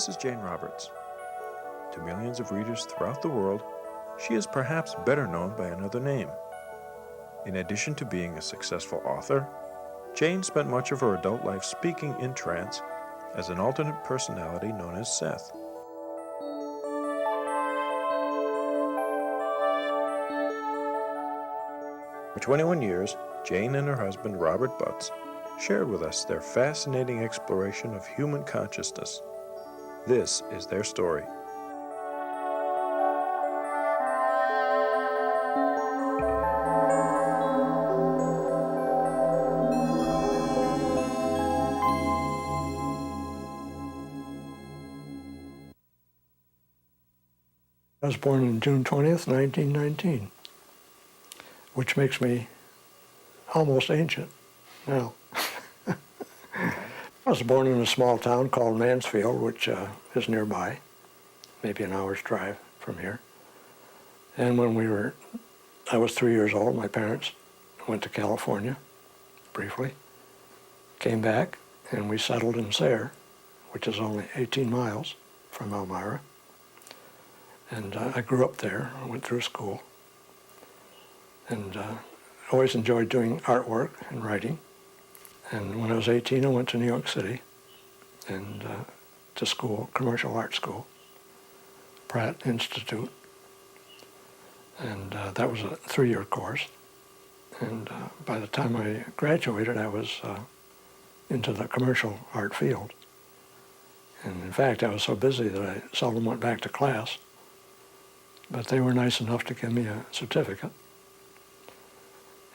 This is Jane Roberts. To millions of readers throughout the world, she is perhaps better known by another name. In addition to being a successful author, Jane spent much of her adult life speaking in trance as an alternate personality known as Seth. For 21 years, Jane and her husband Robert Butts shared with us their fascinating exploration of human consciousness. This is their story. I was born on June 20th, 1919, which makes me almost ancient now. I was born in a small town called Mansfield, which is nearby, maybe an hour's drive from here. And when I was 3 years old, my parents went to California briefly, came back, and we settled in Sayre, which is only 18 miles from Elmira. And I grew up there. I went through school. And always enjoyed doing artwork and writing. And when I was 18, I went to New York City and to school, commercial art school, Pratt Institute. And that was a 3-year course. And by the time I graduated, I was into the commercial art field. And in fact, I was so busy that I seldom went back to class. But they were nice enough to give me a certificate.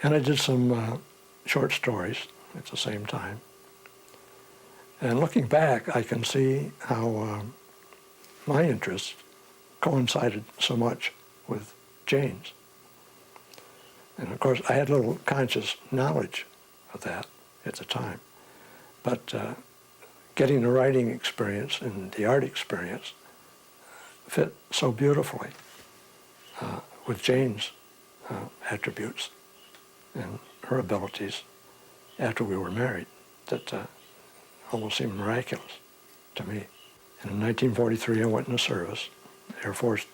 And I did some short stories at the same time. And looking back, I can see how my interests coincided so much with Jane's. And of course, I had little conscious knowledge of that at the time. But getting the writing experience and the art experience fit so beautifully with Jane's attributes and her abilities after we were married that almost seemed miraculous to me. And in 1943, I went into service, Air Force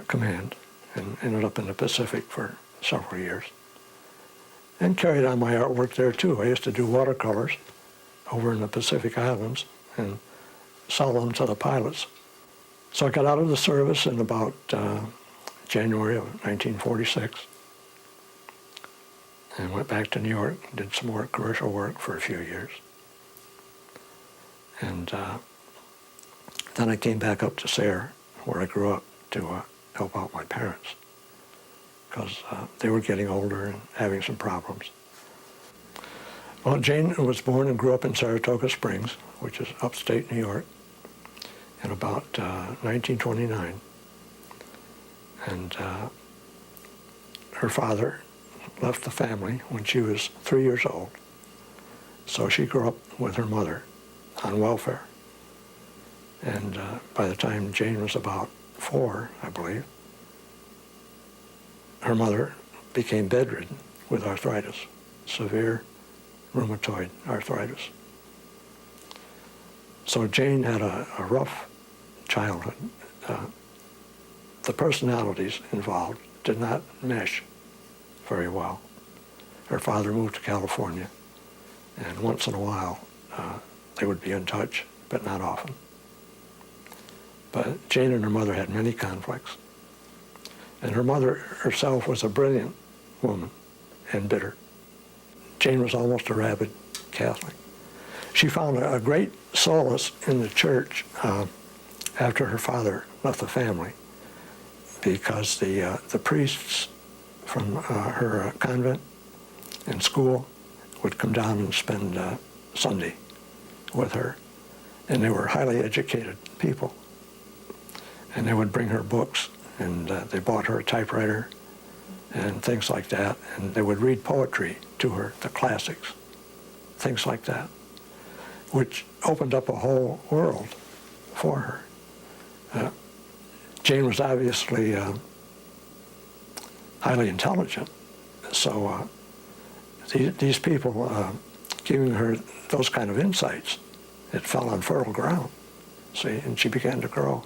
Command, and ended up in the Pacific for several years. And carried on my artwork there too. I used to do watercolors over in the Pacific Islands and sell them to the pilots. So I got out of the service in about January of 1946 and went back to New York, did some more commercial work for a few years. And then I came back up to Sayre, where I grew up, to help out my parents because they were getting older and having some problems. Well, Jane was born and grew up in Saratoga Springs, which is upstate New York, in about 1929. And her father left the family when she was 3 years old. So she grew up with her mother on welfare. And by the time Jane was about 4, I believe, her mother became bedridden with arthritis, severe rheumatoid arthritis. So Jane had a rough childhood. The personalities involved did not mesh very well. Her father moved to California, and once in a while they would be in touch, but not often. But Jane and her mother had many conflicts. And her mother herself was a brilliant woman and bitter. Jane was almost a rabid Catholic. She found a great solace in the church after her father left the family, because the priests from her convent and school would come down and spend Sunday with her. And they were highly educated people. And they would bring her books, and they bought her a typewriter and things like that. And they would read poetry to her, the classics, things like that, which opened up a whole world for her. Jane was obviously highly intelligent, so these people giving her those kind of insights it fell on fertile ground, see, and she began to grow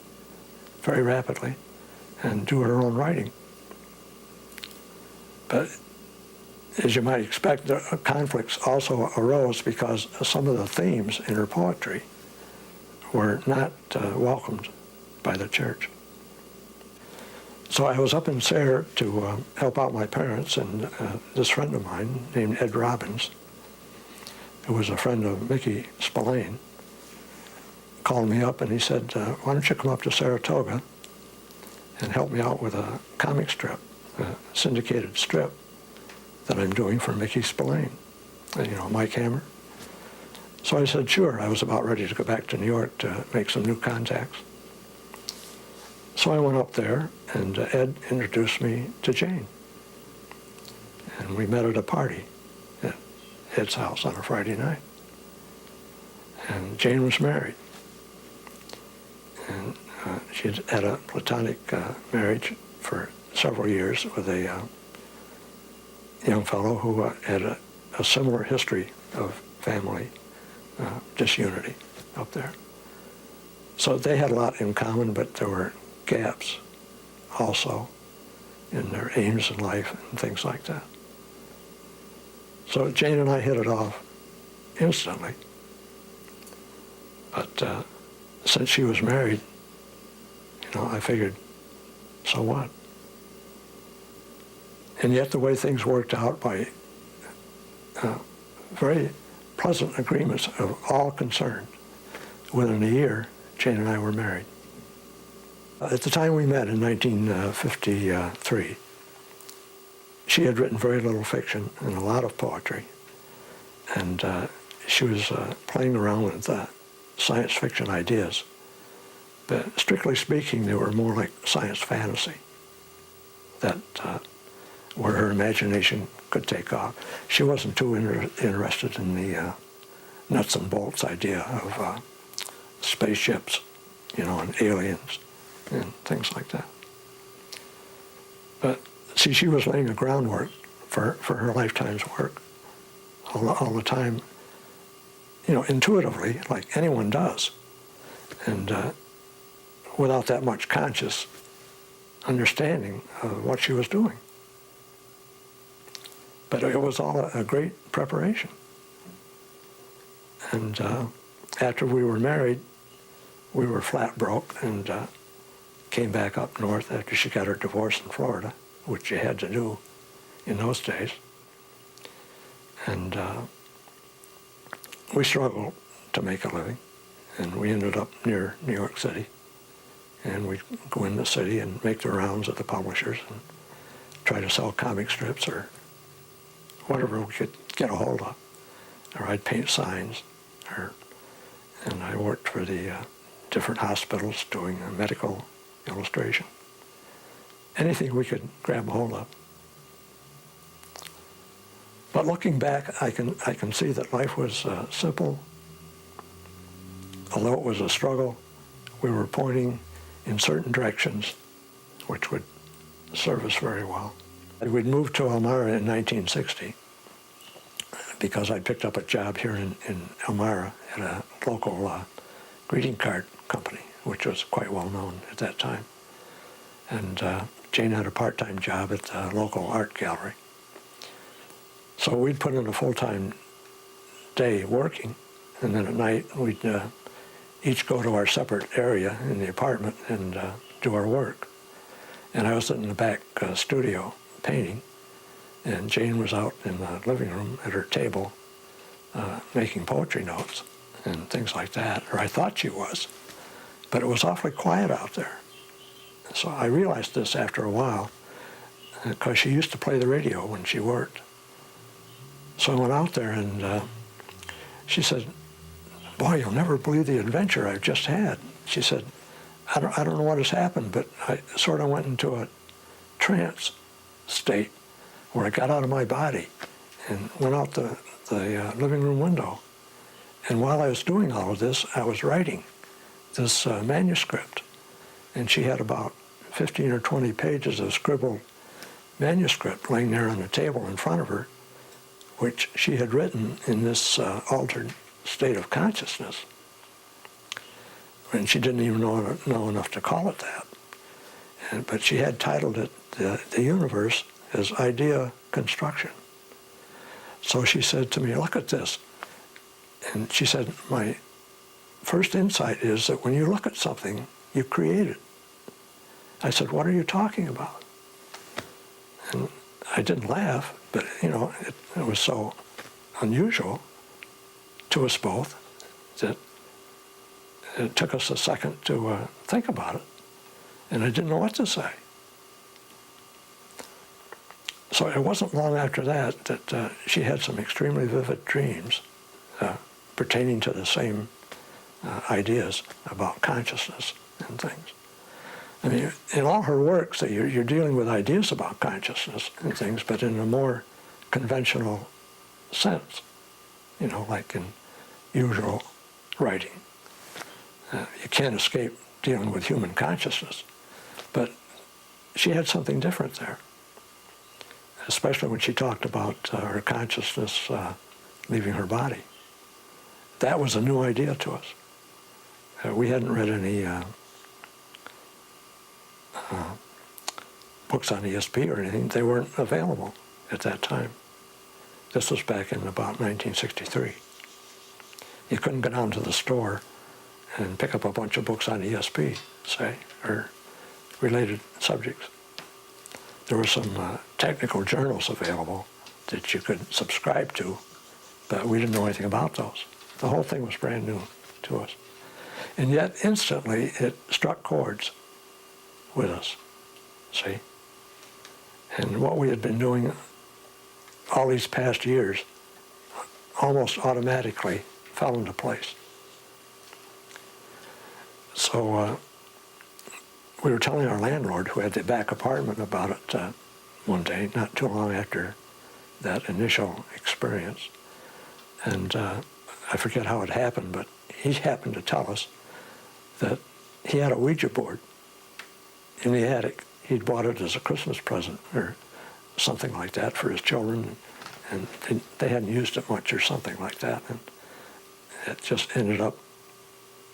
very rapidly and do her own writing. But as you might expect, the conflicts also arose because some of the themes in her poetry were not welcomed by the church. So I was up in Sayre to help out my parents, and this friend of mine named Ed Robbins, who was a friend of Mickey Spillane, called me up and he said, why don't you come up to Saratoga and help me out with a comic strip, a syndicated strip that I'm doing for Mickey Spillane, Mike Hammer. So I said, sure. I was about ready to go back to New York to make some new contacts. So I went up there, and Ed introduced me to Jane. And we met at a party at Ed's house on a Friday night. And Jane was married. And she had a platonic marriage for several years with a young fellow who had a similar history of family disunity up there. So they had a lot in common, but there were gaps also in their aims in life and things like that. So Jane and I hit it off instantly. But since she was married, I figured, so what? And yet the way things worked out by very pleasant agreements of all concerned, within a year, Jane and I were married. At the time we met in 1953, she had written very little fiction and a lot of poetry, and she was playing around with science fiction ideas. But strictly speaking, they were more like science fantasy, that where her imagination could take off. She wasn't too interested in the nuts and bolts idea of spaceships, and aliens and things like that. But see, she was laying the groundwork for her lifetime's work all the time, intuitively, like anyone does, and without that much conscious understanding of what she was doing. But it was all a great preparation. And after we were married, we were flat broke and came back up north after she got her divorce in Florida, which you had to do in those days. And we struggled to make a living, and we ended up near New York City. And we'd go in the city and make the rounds at the publishers and try to sell comic strips or whatever we could get a hold of. Or I'd paint signs, and I worked for the different hospitals doing medical illustration. Anything we could grab a hold of. But looking back, I can see that life was simple. Although it was a struggle, we were pointing in certain directions, which would serve us very well. We'd moved to Elmira in 1960 because I picked up a job here in Elmira at a local greeting card company, which was quite well known at that time. And Jane had a part-time job at the local art gallery. So we'd put in a full-time day working, and then at night we'd each go to our separate area in the apartment and do our work. And I was in the back studio painting, and Jane was out in the living room at her table making poetry notes and things like that, or I thought she was. But it was awfully quiet out there. So I realized this after a while, because she used to play the radio when she worked. So I went out there, and she said, "Boy, you'll never believe the adventure I've just had." She said, I don't know what has happened, but I sort of went into a trance state where I got out of my body and went out the living room window. And while I was doing all of this, I was writing this manuscript. And she had about 15 or 20 pages of scribbled manuscript laying there on the table in front of her, which she had written in this altered state of consciousness. and she didn't even know enough to call it that. But she had titled it the universe as idea construction. So she said to me, look at this. And she said, my first insight is that when you look at something, you create it. I said, what are you talking about? And I didn't laugh, but it was so unusual to us both that it took us a second to think about it, and I didn't know what to say. So it wasn't long after that she had some extremely vivid dreams pertaining to the same ideas about consciousness and things. I mean, in all her works, you're dealing with ideas about consciousness and things, but in a more conventional sense, like in usual writing. You can't escape dealing with human consciousness, but she had something different there, especially when she talked about her consciousness leaving her body. That was a new idea to us. We hadn't read any books on ESP or anything. They weren't available at that time. This was back in about 1963. You couldn't go down to the store and pick up a bunch of books on ESP, say, or related subjects. There were some technical journals available that you could subscribe to, but we didn't know anything about those. The whole thing was brand new to us. And yet, instantly, it struck chords with us, see? And what we had been doing all these past years almost automatically fell into place. So we were telling our landlord, who had the back apartment, about it one day, not too long after that initial experience. And I forget how it happened, but he happened to tell us that he had a Ouija board in the attic. He'd bought it as a Christmas present or something like that for his children, and they hadn't used it much or something like that, and it just ended up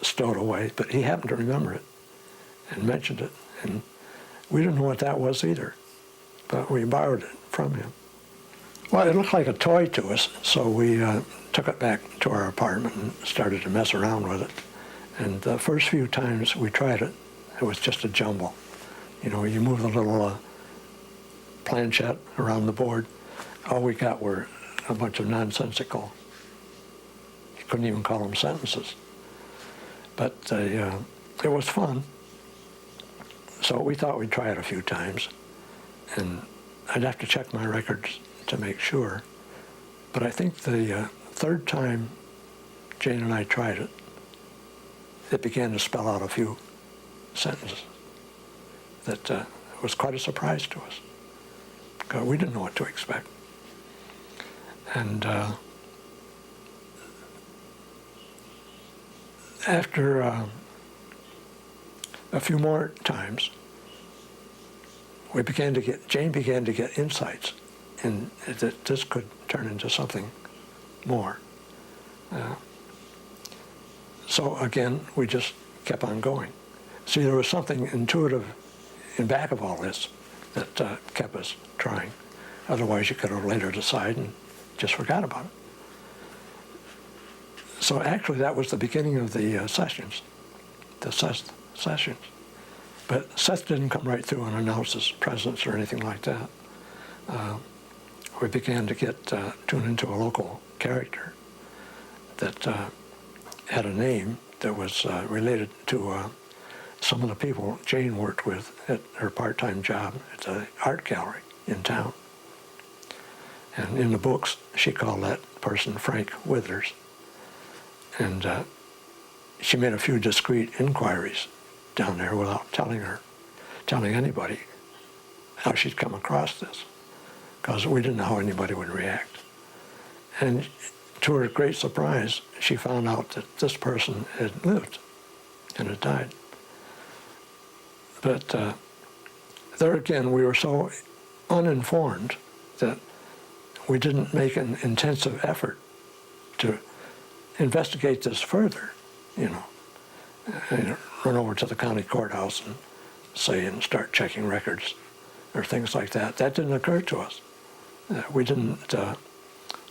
stowed away. But he happened to remember it and mentioned it, and we didn't know what that was either, but we borrowed it from him. Well, it looked like a toy to us, so we took it back to our apartment and started to mess around with it. And the first few times we tried it, it was just a jumble. You move the little planchette around the board. All we got were a bunch of nonsensical, you couldn't even call them sentences. But it was fun. So we thought we'd try it a few times. And I'd have to check my records to make sure. But I think the third time Jane and I tried it, it began to spell out a few sentences that was quite a surprise to us, because we didn't know what to expect. And after a few more times, Jane began to get insights, and that this could turn into something more. So again, we just kept on going. See, there was something intuitive in back of all this that kept us trying. Otherwise, you could have laid it aside and just forgot about it. So actually, that was the beginning of the sessions, the Seth sessions. But Seth didn't come right through and announce his presence or anything like that. We began to get tuned into a local character that had a name that was related to some of the people Jane worked with at her part-time job at the art gallery in town. And in the books, she called that person Frank Withers. And she made a few discreet inquiries down there without telling anybody how she'd come across this, because we didn't know how anybody would react. And to her great surprise, she found out that this person had lived and had died. But there again, we were so uninformed that we didn't make an intensive effort to investigate this further, run over to the county courthouse and say and start checking records or things like that. That didn't occur to us. We didn't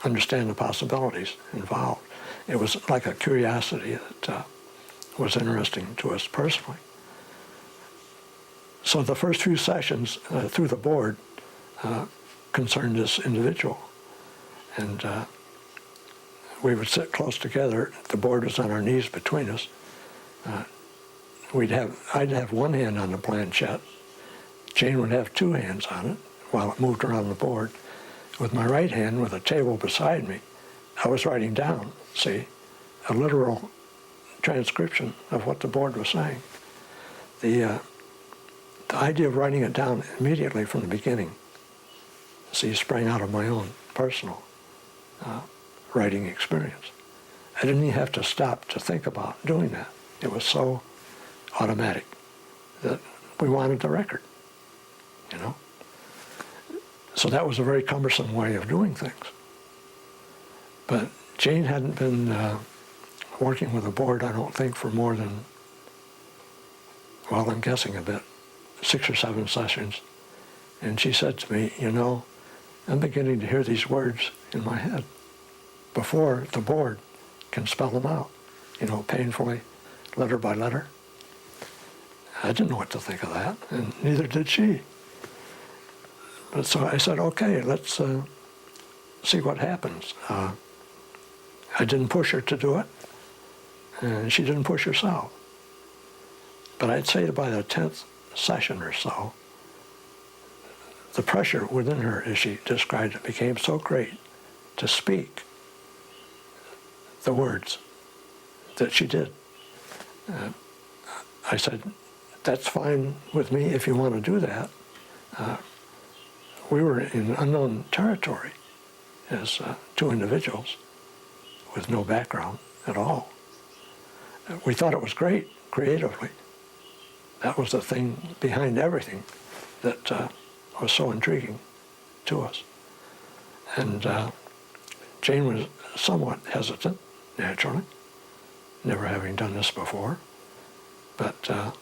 understand the possibilities involved. It was like a curiosity that was interesting to us personally. So the first few sessions through the board concerned this individual. And we would sit close together. The board was on our knees between us. I'd have one hand on the planchette. Jane would have two hands on it while it moved around the board. With my right hand, with a table beside me, I was writing down, see, a literal transcription of what the board was saying. The idea of writing it down immediately from the beginning, see, sprang out of my own personal writing experience. I didn't even have to stop to think about doing that. It was so automatic that we wanted the record, you know? So that was a very cumbersome way of doing things. But Jane hadn't been working with the board, I don't think, for more than, well, I'm guessing a bit, 6 or 7 sessions. And she said to me, you know, I'm beginning to hear these words in my head before the board can spell them out, you know, painfully, letter by letter. I didn't know what to think of that, and neither did she. But so I said, okay, let's see what happens. I didn't push her to do it, and she didn't push herself. But I'd say that by the 10th session or so, the pressure within her, as she described it, became so great to speak the words that she did. I said, that's fine with me if you want to do that. We were in unknown territory as 2 individuals with no background at all. We thought it was great creatively. That was the thing behind everything that was so intriguing to us. And Jane was somewhat hesitant, naturally, never having done this before. But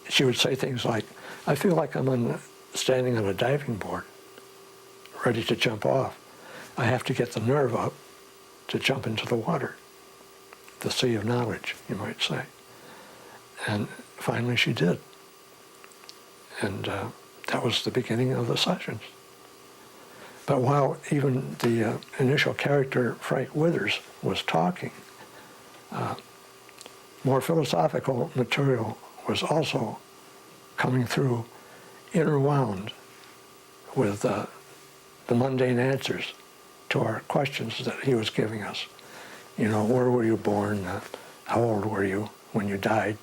she would say things like, I feel like I'm standing on a diving board, ready to jump off. I have to get the nerve up to jump into the water, the sea of knowledge, you might say. And finally she did. And that was the beginning of the sessions. But while even the initial character, Frank Withers, was talking, more philosophical material was also coming through, interwound with the mundane answers to our questions that he was giving us. You know, where were you born? How old were you when you died?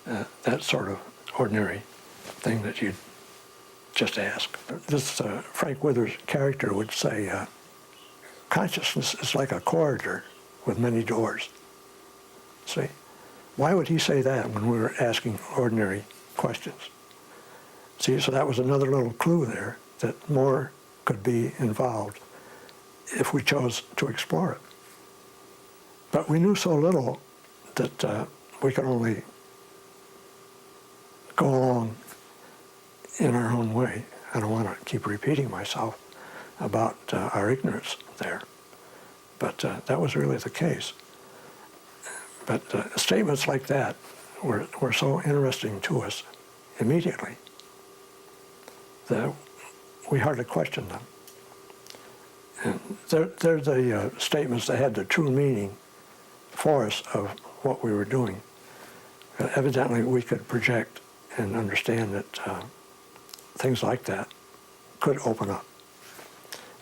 That sort of ordinary thing that you'd just ask. This Frank Withers character would say, consciousness is like a corridor with many doors. See? Why would he say that when we were asking ordinary questions? See, so that was another little clue there that more could be involved if we chose to explore it. But we knew so little that we could only go along in our own way. I don't want to keep repeating myself about our ignorance there, but that was really the case. But statements like that were so interesting to us immediately that we hardly questioned them. And they're the statements that had the true meaning for us of what we were doing. Evidently, we could project and understand that things like that could open up.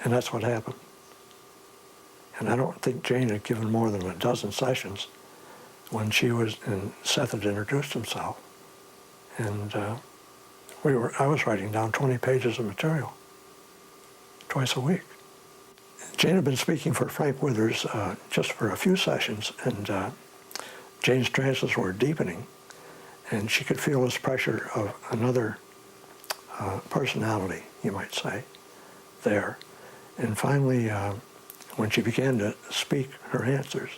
And that's what happened. And I don't think Jane had given more than a dozen sessions when she was, and Seth had introduced himself. And I was writing down 20 pages of material twice a week. Jane had been speaking for Frank Withers just for a few sessions, and Jane's trances were deepening, and she could feel this pressure of another personality, you might say, there. And finally, when she began to speak her answers,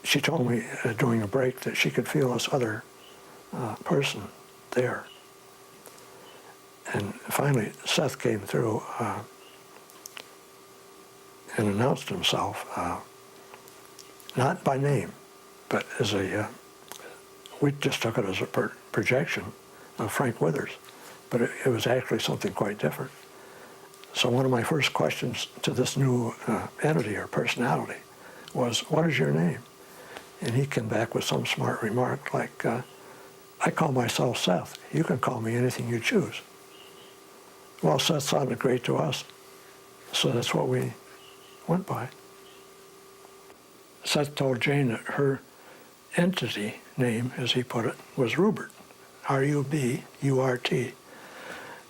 she told me during a break that she could feel this other person there. And finally, Seth came through and announced himself, not by name, but as we just took it as a projection of Frank Withers, but it was actually something quite different. So one of my first questions to this new entity or personality was, what is your name? And he came back with some smart remark like, I call myself Seth. You can call me anything you choose. Well, Seth sounded great to us, so that's what we went by. Seth told Jane that her entity name, as he put it, was Rubert, R-U-B-U-R-T.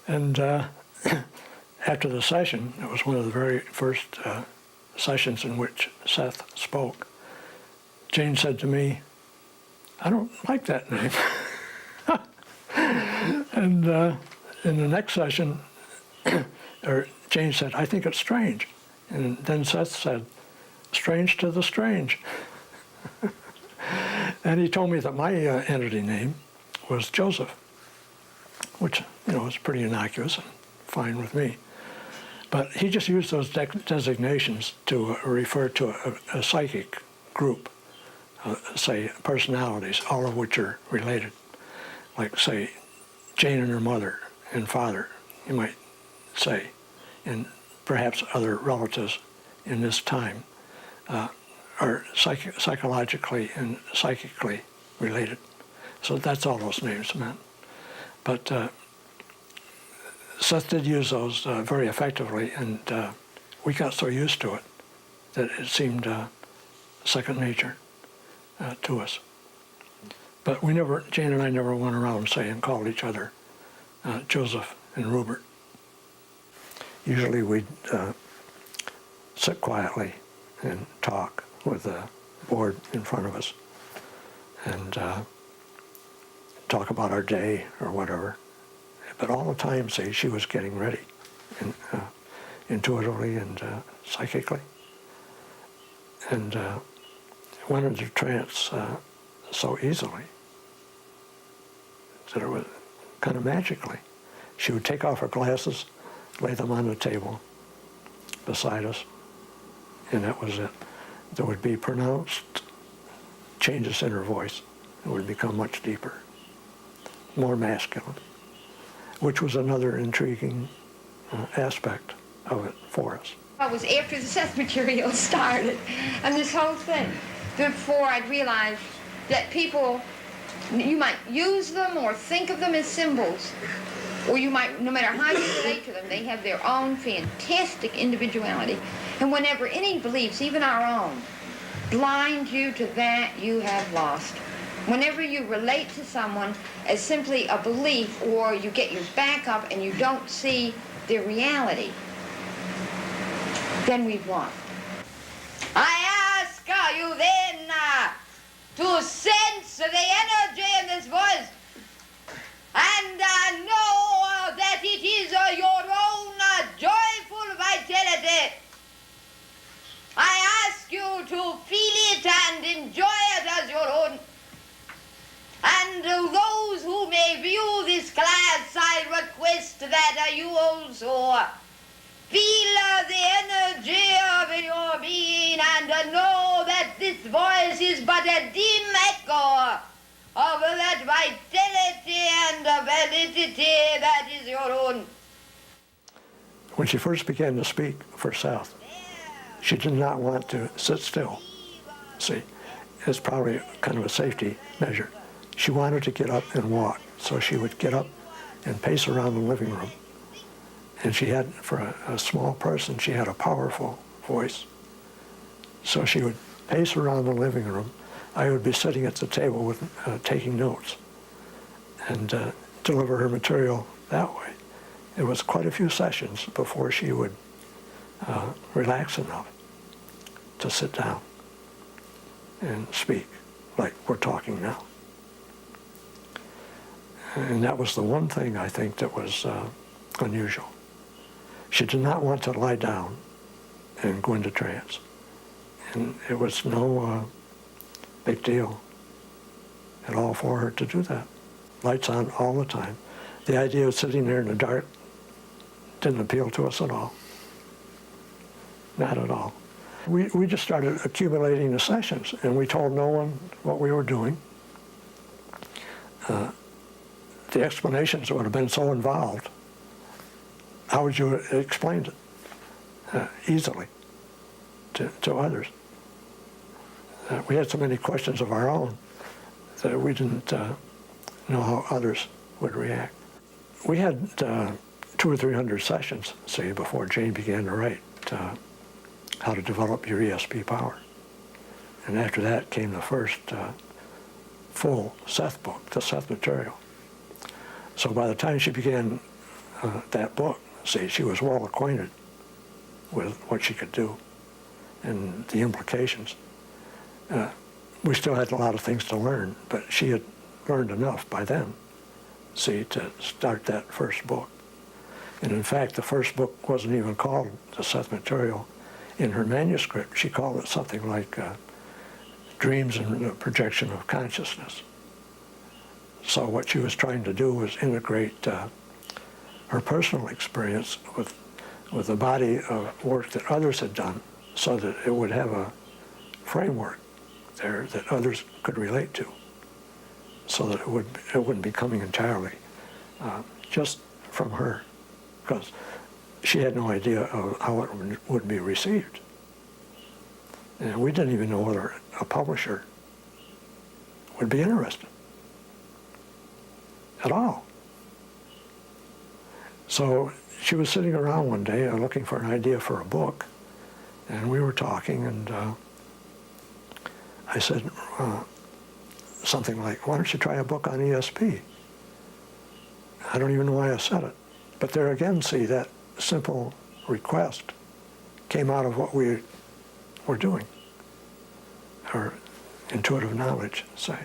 And after the session, it was one of the very first sessions in which Seth spoke, Jane said to me, I don't like that name. And in the next session, Jane said, I think it's strange. And then Seth said, strange to the strange. And he told me that my entity name was Joseph, which, is pretty innocuous and fine with me. But he just used those designations to refer to a psychic group, say personalities, all of which are related. Like, say, Jane and her mother and father, you might say, and perhaps other relatives in this time are psychologically and psychically related. So that's all those names meant. But Seth did use those very effectively, and we got so used to it that it seemed second nature to us. But Jane and I never went around saying, called each other Joseph and Rupert. Usually we'd sit quietly and talk with a board in front of us and talk about our day or whatever. But all the time, say, she was getting ready, and, intuitively and psychically. And went into trance so easily that it was kind of magically. She would take off her glasses, lay them on the table beside us, and that was it. There would be pronounced changes in her voice. It would become much deeper, more masculine, which was another intriguing aspect of it for us. It was after the Seth material started, and this whole thing, before I'd realized that people, you might use them or think of them as symbols, or you might, no matter how you relate to them, they have their own fantastic individuality. And whenever any beliefs, even our own, blind you to that, you have lost. Whenever you relate to someone as simply a belief, or you get your back up and you don't see their reality, then we've won. I ask you then to sense the energy in this voice and know that it is your own joyful vitality. I ask you to feel it and enjoy it as your own. And those who may view this class, I request that you also feel the energy of your being and know that this voice is but a dim echo of that vitality and validity that is your own. When she first began to speak for Seth, she did not want to sit still. See, it's probably kind of a safety measure. She wanted to get up and walk, so she would get up and pace around the living room. And she had, for a small person, she had a powerful voice. So she would pace around the living room. I would be sitting at the table with taking notes and deliver her material that way. It was quite a few sessions before she would relax enough to sit down and speak like we're talking now. And that was the one thing I think that was unusual. She did not want to lie down and go into trance. And it was no big deal at all for her to do that. Lights on all the time. The idea of sitting there in the dark didn't appeal to us at all. Not at all. We just started accumulating the sessions, and we told no one what we were doing. The explanations would have been so involved. How would you explain it easily to others? We had so many questions of our own that we didn't know how others would react. We had 200 or 300 sessions, say, before Jane began to write how to develop your ESP power. And after that came the first full Seth book, the Seth material. So by the time she began that book, see, she was well acquainted with what she could do and the implications. We still had a lot of things to learn, but she had learned enough by then, see, to start that first book. And in fact, the first book wasn't even called the Seth material. In her manuscript, she called it something like Dreams and the Projection of Consciousness. So what she was trying to do was integrate her personal experience with the body of work that others had done, so that it would have a framework there that others could relate to, so that it wouldn't be coming entirely just from her, because she had no idea of how it would be received. And we didn't even know whether a publisher would be interested at all. So she was sitting around one day looking for an idea for a book, and we were talking, and I said something like, why don't you try a book on ESP? I don't even know why I said it. But there again, see, that simple request came out of what we were doing, or intuitive knowledge, say,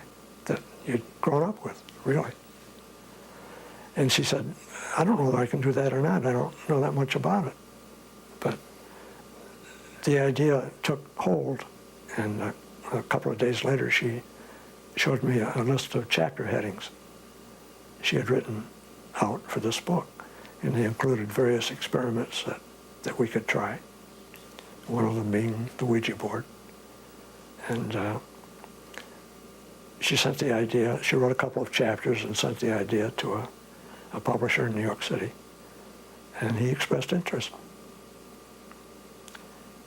that you'd grown up with, really. And she said, I don't know whether I can do that or not. I don't know that much about it. But the idea took hold, and a couple of days later she showed me a list of chapter headings she had written out for this book. And they included various experiments that we could try, one of them being the Ouija board. And she sent the idea, she wrote a couple of chapters and sent the idea to a publisher in New York City, and he expressed interest.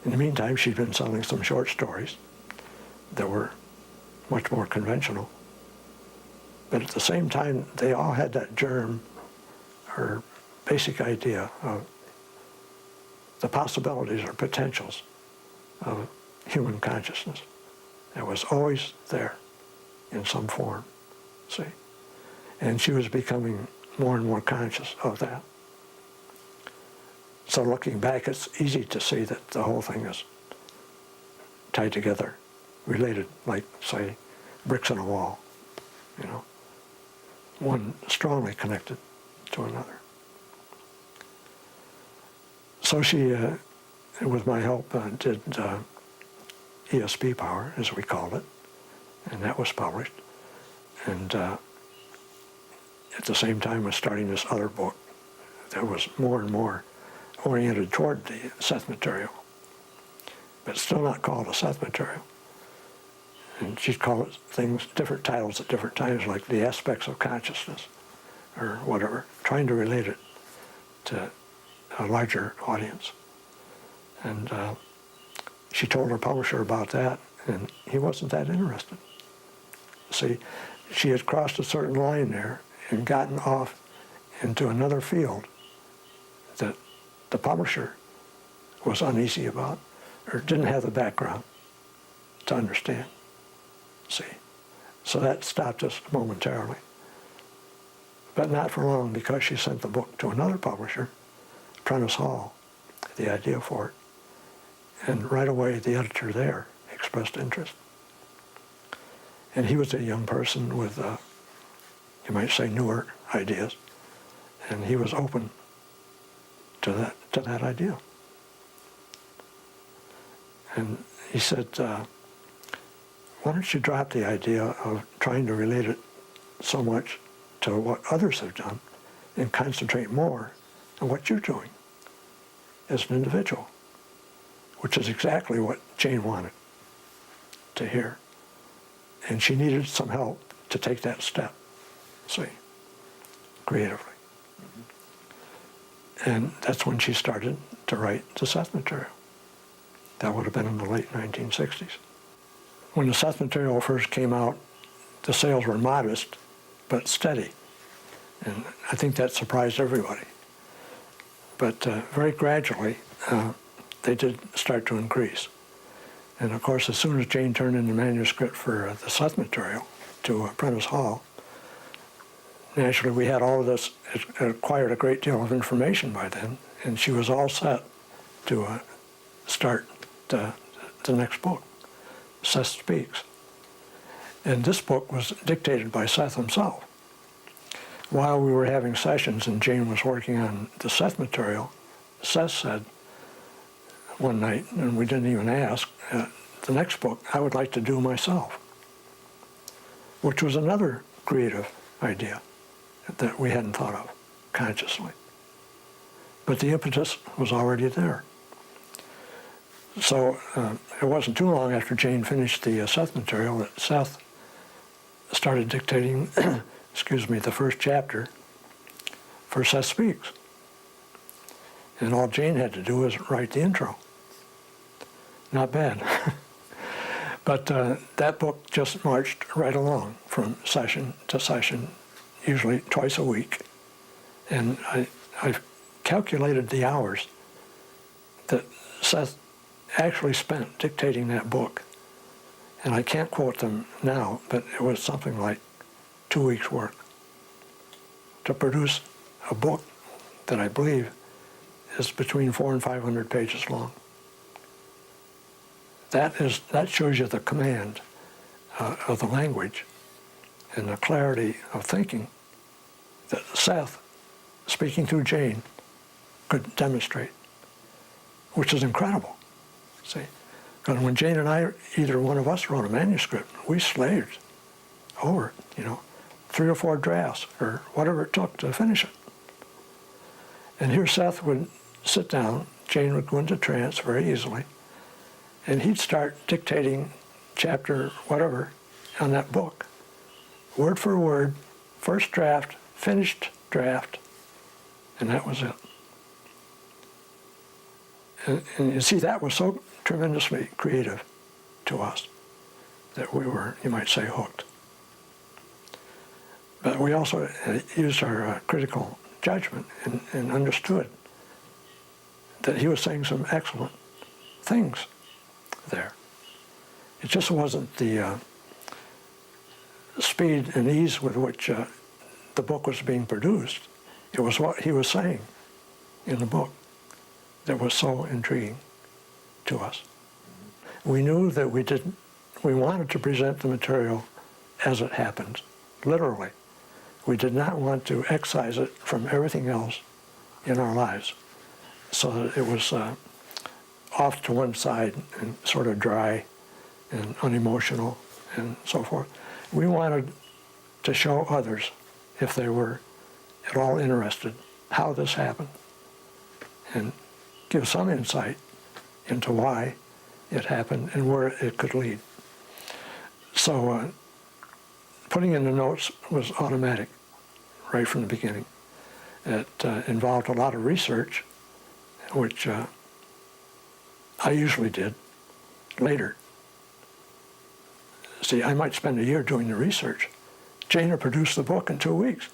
In the meantime, she'd been selling some short stories that were much more conventional. But at the same time, they all had that germ, or basic idea of the possibilities or potentials of human consciousness. It was always there in some form, see? And she was becoming more and more conscious of that. So looking back, it's easy to see that the whole thing is tied together, related, like, say, bricks in a wall, you know, one strongly connected to another. So she, with my help, did ESP Power, as we called it, and that was published. And at the same time was starting this other book that was more and more oriented toward the Seth material, but still not called a Seth material. And she'd call it things, different titles at different times, like The Aspects of Consciousness, or whatever, trying to relate it to a larger audience. And she told her publisher about that, and he wasn't that interested. See, she had crossed a certain line there and gotten off into another field that the publisher was uneasy about, or didn't have the background to understand, see. So that stopped us momentarily. But not for long, because she sent the book to another publisher, Prentice Hall, the idea for it. And right away, the editor there expressed interest. And he was a young person with, you might say, newer ideas. And he was open to that idea. And he said, why don't you drop the idea of trying to relate it so much to what others have done and concentrate more on what you're doing as an individual, which is exactly what Jane wanted to hear. And she needed some help to take that step, see, creatively. And that's when she started to write the Seth material. That would have been in the late 1960s. When the Seth material first came out, the sales were modest, but steady. And I think that surprised everybody. But very gradually, they did start to increase. And of course, as soon as Jane turned in the manuscript for the Seth material to Prentice Hall, naturally we had all of this, acquired a great deal of information by then, and she was all set to start the next book, Seth Speaks. And this book was dictated by Seth himself. While we were having sessions and Jane was working on the Seth material, Seth said one night, and we didn't even ask, the next book I would like to do myself, which was another creative idea that we hadn't thought of consciously. But the impetus was already there. So it wasn't too long after Jane finished the Seth material that Seth started dictating the first chapter for Seth Speaks. And all Jane had to do was write the intro. Not bad. But that book just marched right along from session to session, usually twice a week. And I calculated the hours that Seth actually spent dictating that book. And I can't quote them now, but it was something like 2 weeks' work to produce a book that I believe is between 400 and 500 pages long. That shows you the command of the language and the clarity of thinking that Seth, speaking through Jane, could demonstrate, which is incredible. See, because when Jane and I, either one of us wrote a manuscript, we slaved over it, 3 or 4 drafts or whatever it took to finish it. And here Seth would sit down, Jane would go into trance very easily, and he'd start dictating chapter whatever on that book, word for word, first draft, finished draft, and that was it. And you see, that was so tremendously creative to us that we were, you might say, hooked. But we also used our critical judgment and understood that he was saying some excellent things there. It just wasn't the speed and ease with which the book was being produced. It was what he was saying in the book that was so intriguing to us. We knew that we wanted to present the material as it happened, literally. We did not want to excise it from everything else in our lives so that it was off to one side and sort of dry and unemotional and so forth. We wanted to show others, if they were at all interested, how this happened and give some insight into why it happened and where it could lead. So putting in the notes was automatic right from the beginning. It involved a lot of research, which I usually did later. See, I might spend a year doing the research. Jane would produce the book in 2 weeks.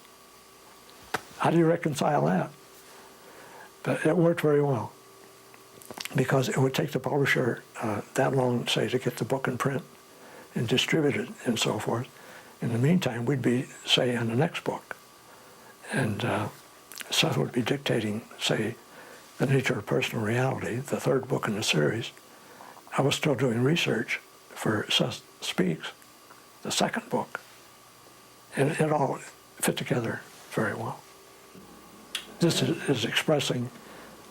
How do you reconcile that? But it worked very well, because it would take the publisher that long, say, to get the book in print and distribute it and so forth. In the meantime, we'd be, say, on the next book. And Seth would be dictating, say, The Nature of Personal Reality, the 3rd book in the series. I was still doing research for Seth Speaks, the 2nd book. And it all fit together very well. This is expressing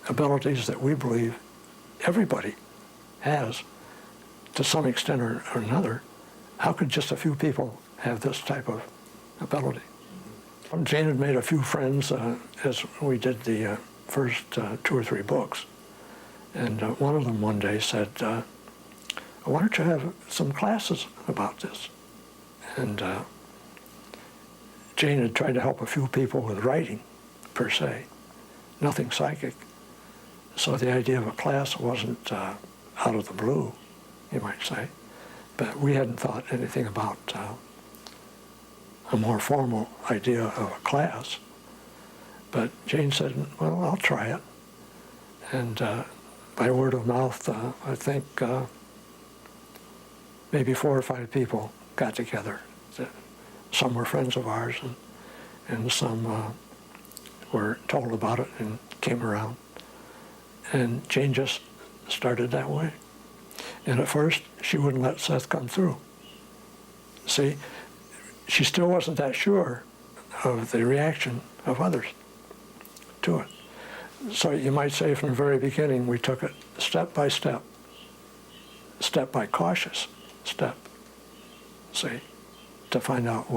abilities that we believe everybody has, to some extent or another, how could just a few people have this type of ability? Jane had made a few friends as we did the first 2 or 3 books. And one of them one day said, why don't you have some classes about this? And Jane had tried to help a few people with writing, per se, nothing psychic. So the idea of a class wasn't out of the blue, you might say. But we hadn't thought anything about a more formal idea of a class. But Jane said, well, I'll try it. And by word of mouth, I think maybe 4 or 5 people got together. Some were friends of ours, and some were told about it and came around. And Jane just started that way. And at first, she wouldn't let Seth come through. See, she still wasn't that sure of the reaction of others to it. So you might say from the very beginning, we took it step by step cautious step, see, to find out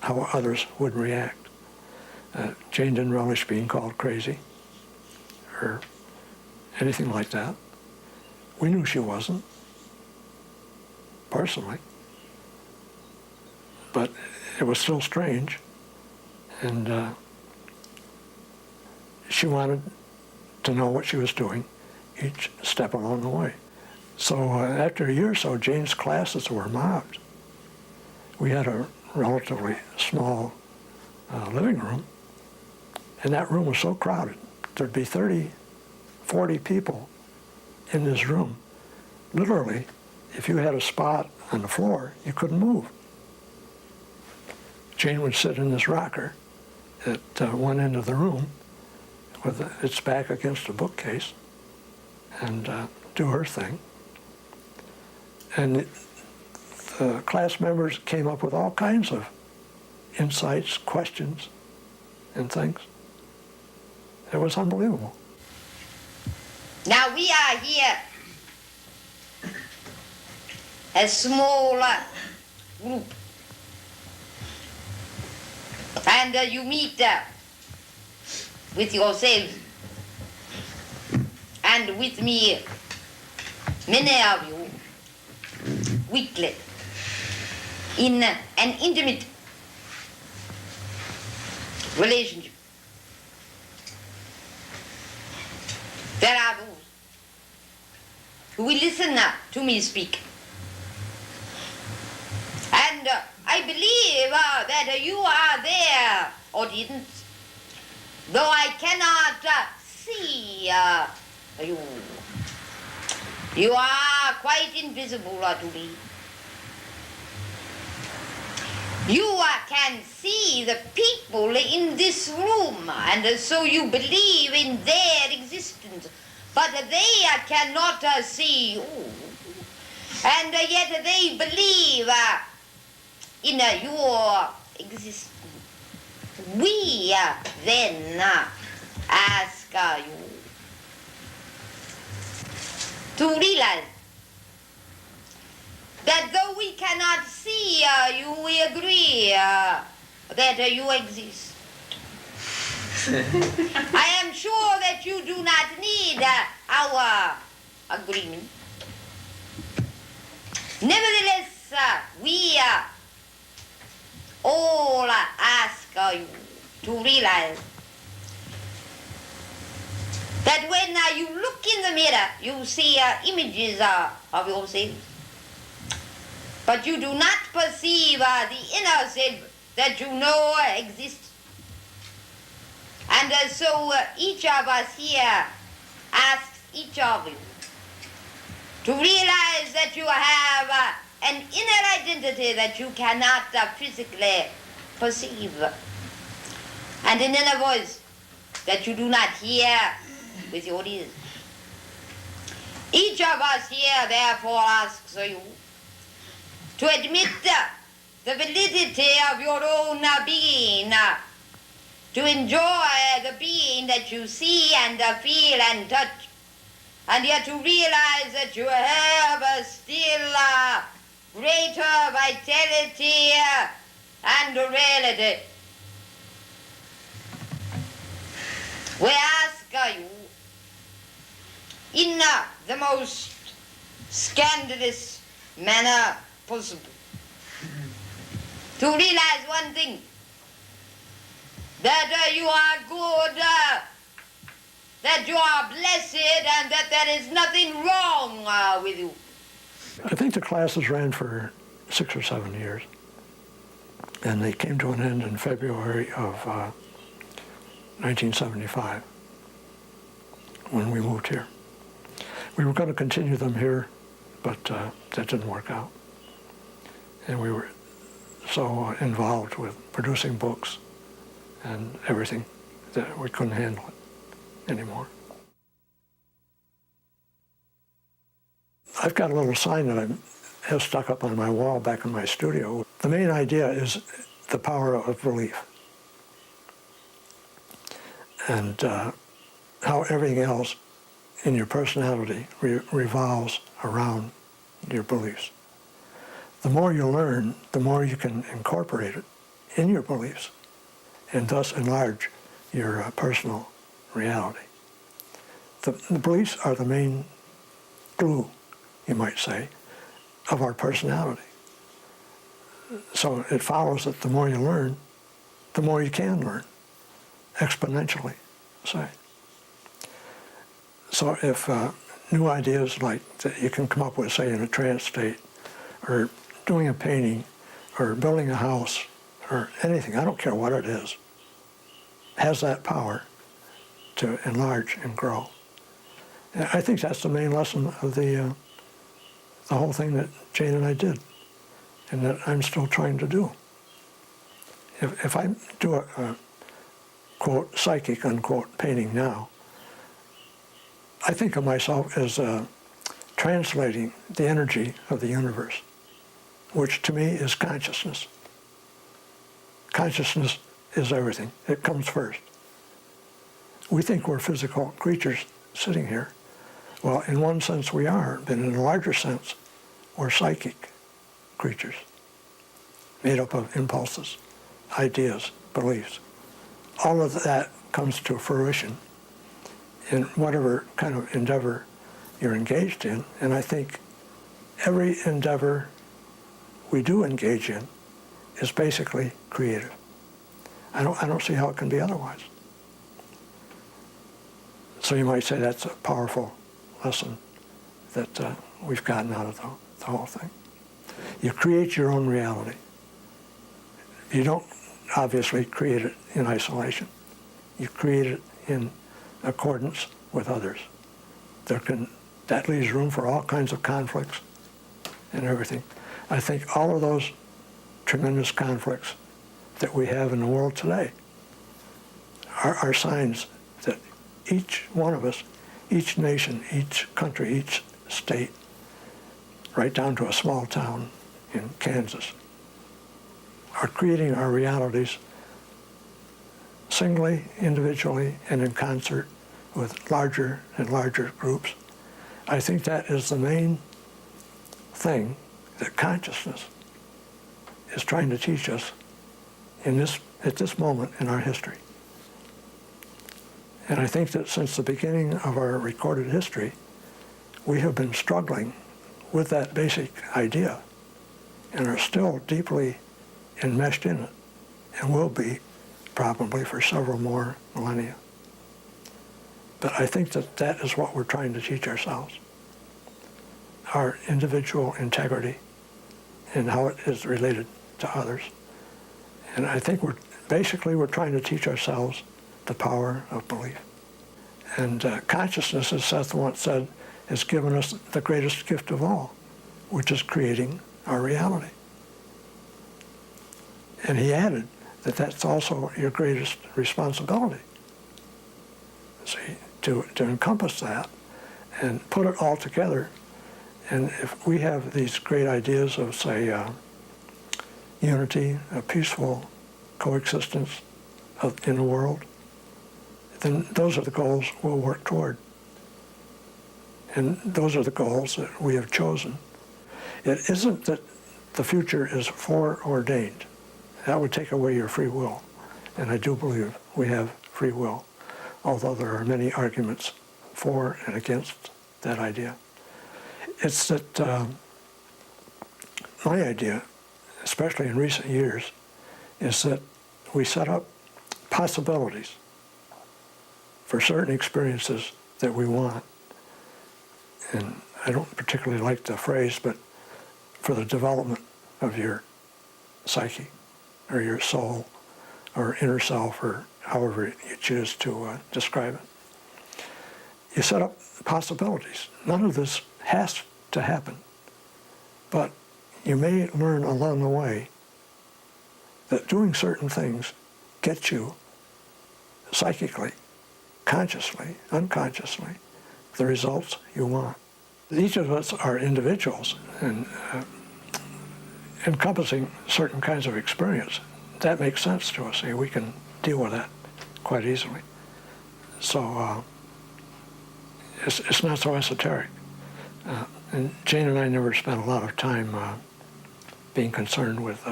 how others would react. Jane didn't relish being called crazy or anything like that. We knew she wasn't, personally, but it was still strange, and she wanted to know what she was doing each step along the way. So after a year or so, Jane's classes were mobbed. We had a relatively small living room, and that room was so crowded. There'd be 30, 40 people in this room. Literally, if you had a spot on the floor, you couldn't move. Jane would sit in this rocker at one end of the room with its back against a bookcase and do her thing. And the class members came up with all kinds of insights, questions, and things. It was unbelievable. Now we are here, a small group, and you meet with yourselves and with me, many of you, weekly, in an intimate relationship. There are those who will listen to me speak. And I believe that you are there, audience, though I cannot see you. You are quite invisible to me. You can see the people in this room, and so you believe in their existence, but they cannot see you. And yet they believe in your existence. We then ask you to realize that though we cannot see you, we agree that you exist. I am sure that you do not need our agreement. Nevertheless, we all ask you to realize that when you look in the mirror, you see images of yourself. But you do not perceive the inner self that you know exists. And so each of us here asks each of you to realize that you have an inner identity that you cannot physically perceive, and an inner voice that you do not hear with your ears. Each of us here therefore asks you to admit the validity of your own being, to enjoy the being that you see and feel and touch, and yet to realize that you have still greater vitality and reality. We ask you, in the most scandalous manner possible, to realize one thing, that you are good, that you are blessed, and that there is nothing wrong with you. I think the classes ran for 6 or 7 years, and they came to an end in February of 1975 when we moved here. We were going to continue them here, but that didn't work out. And we were so involved with producing books and everything that we couldn't handle it anymore. I've got a little sign that I have stuck up on my wall back in my studio. The main idea is the power of belief, and how everything else in your personality revolves around your beliefs. The more you learn, the more you can incorporate it in your beliefs and thus enlarge your personal reality. The beliefs are the main glue, you might say, of our personality. So it follows that the more you learn, the more you can learn, exponentially, say. So if new ideas like that you can come up with, say, in a trance state, or doing a painting, or building a house, or anything, I don't care what it is, has that power to enlarge and grow. And I think that's the main lesson of the whole thing that Jane and I did, and that I'm still trying to do. If I do a quote, psychic, unquote, painting now, I think of myself as translating the energy of the universe, which to me is consciousness. Consciousness is everything. It comes first. We think we're physical creatures sitting here. Well, in one sense we are, but in a larger sense, we're psychic creatures, made up of impulses, ideas, beliefs. All of that comes to fruition in whatever kind of endeavor you're engaged in, and I think every endeavor we do engage in is basically creative. I don't see how it can be otherwise. So you might say that's a powerful lesson that we've gotten out of the whole thing. You create your own reality. You don't obviously create it in isolation. You create it in accordance with others. That leaves room for all kinds of conflicts and everything. I think all of those tremendous conflicts that we have in the world today are signs that each one of us, each nation, each country, each state, right down to a small town in Kansas, are creating our realities singly, individually, and in concert with larger and larger groups. I think that is the main thing that consciousness is trying to teach us at this moment in our history. And I think that since the beginning of our recorded history, we have been struggling with that basic idea and are still deeply enmeshed in it, and will be probably for several more millennia. But I think that is what we're trying to teach ourselves, our individual integrity and how it is related to others. And I think we're trying to teach ourselves the power of belief. And consciousness, as Seth once said, has given us the greatest gift of all, which is creating our reality. And he added that that's also your greatest responsibility. See, to encompass that and put it all together. And if we have these great ideas of, say, unity, a peaceful coexistence in the world, then those are the goals we'll work toward. And those are the goals that we have chosen. It isn't that the future is foreordained. That would take away your free will. And I do believe we have free will, although there are many arguments for and against that idea. It's that my idea, especially in recent years, is that we set up possibilities for certain experiences that we want. And I don't particularly like the phrase, but for the development of your psyche or your soul or inner self, or however you choose to describe it. You set up possibilities. None of this has to happen, but you may learn along the way that doing certain things gets you psychically, consciously, unconsciously, the results you want. Each of us are individuals and encompassing certain kinds of experience. That makes sense to us. We can deal with that quite easily. So it's not so esoteric. And Jane and I never spent a lot of time being concerned with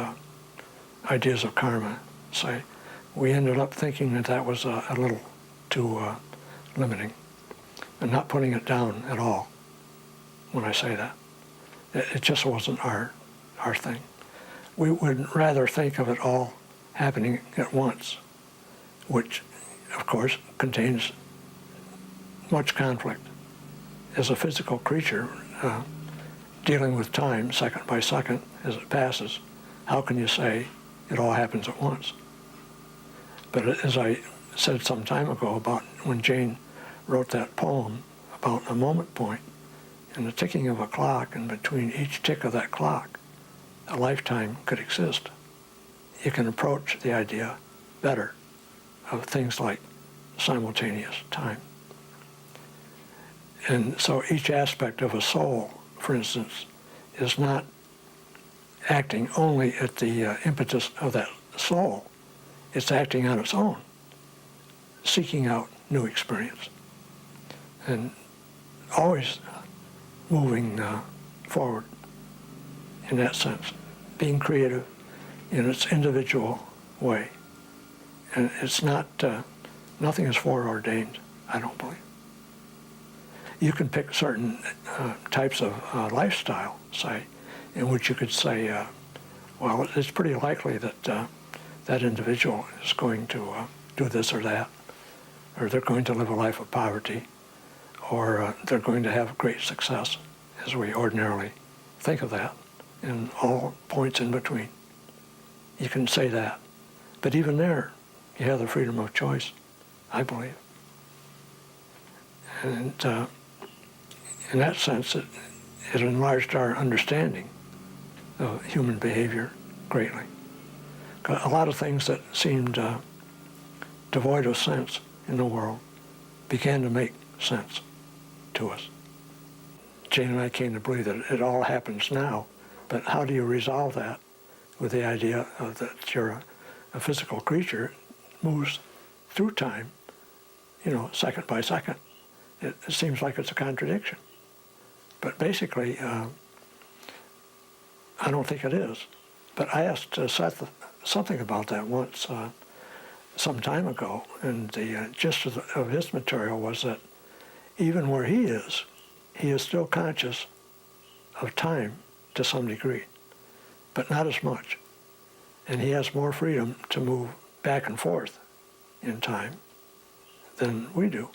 ideas of karma. So we ended up thinking that that was a little too limiting, and not putting it down at all when I say that. It just wasn't our thing. We would rather think of it all happening at once, which, of course, contains much conflict. As a physical creature, dealing with time second by second as it passes, how can you say it all happens at once? But as I said some time ago about when Jane wrote that poem about a moment point and the ticking of a clock, and between each tick of that clock, a lifetime could exist. You can approach the idea better of things like simultaneous time. And so each aspect of a soul, for instance, is not acting only at the impetus of that soul. It's acting on its own, seeking out new experience, and always moving forward in that sense, being creative in its individual way. And it's not, nothing is foreordained, I don't believe. You can pick certain types of lifestyle, say, in which you could say, well, it's pretty likely that that individual is going to do this or that, or they're going to live a life of poverty, or they're going to have great success, as we ordinarily think of that, and all points in between. You can say that. But even there, you have the freedom of choice, I believe. And in that sense, it enlarged our understanding of human behavior greatly. A lot of things that seemed devoid of sense in the world began to make sense to us. Jane and I came to believe that it all happens now, but how do you resolve that with the idea of that you're a physical creature, moves through time, second by second? It seems like it's a contradiction. But basically, I don't think it is. But I asked Seth something about that once, some time ago, and the gist of his material was that even where he is still conscious of time to some degree, but not as much. And he has more freedom to move back and forth in time than we do.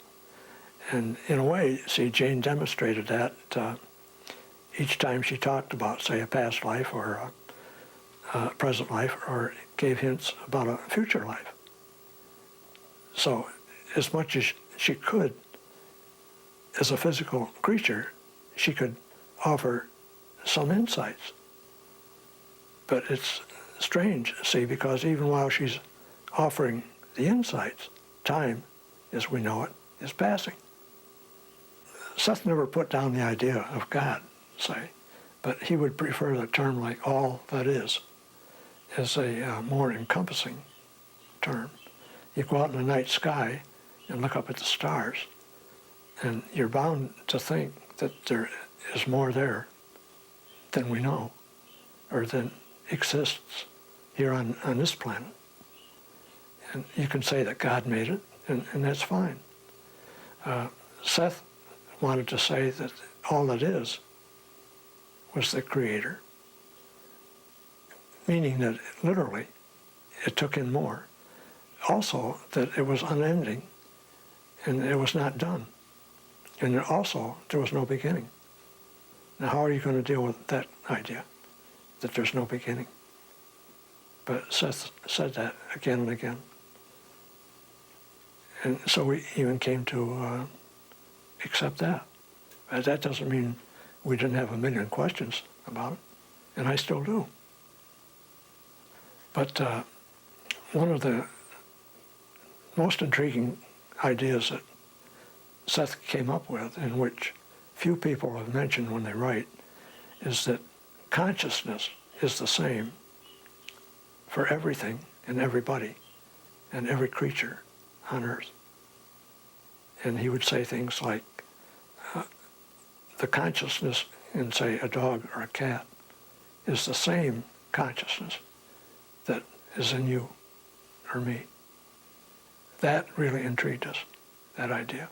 And in a way, see, Jane demonstrated that each time she talked about, say, a past life or a present life, or gave hints about a future life. So as much as she could, as a physical creature, she could offer some insights. But it's strange, see, because even while she's offering the insights, time, as we know it, is passing. Seth never put down the idea of God, say, but he would prefer the term like all that is as a more encompassing term. You go out in the night sky and look up at the stars, and you're bound to think that there is more there than we know. or than exists here on this planet. And you can say that God made it, and that's fine. Seth wanted to say that all that is was the Creator, meaning that literally it took in more. Also, that it was unending and it was not done. And also, there was no beginning. Now, how are you going to deal with that idea, that there's no beginning? But Seth said that again and again. And so we even came to accept that. That doesn't mean we didn't have a million questions about it, and I still do. But one of the most intriguing ideas that Seth came up with, in which few people have mentioned when they write, is that consciousness is the same for everything and everybody and every creature on Earth. And he would say things like, the consciousness in, say, a dog or a cat is the same consciousness that is in you or me. That really intrigued us, that idea.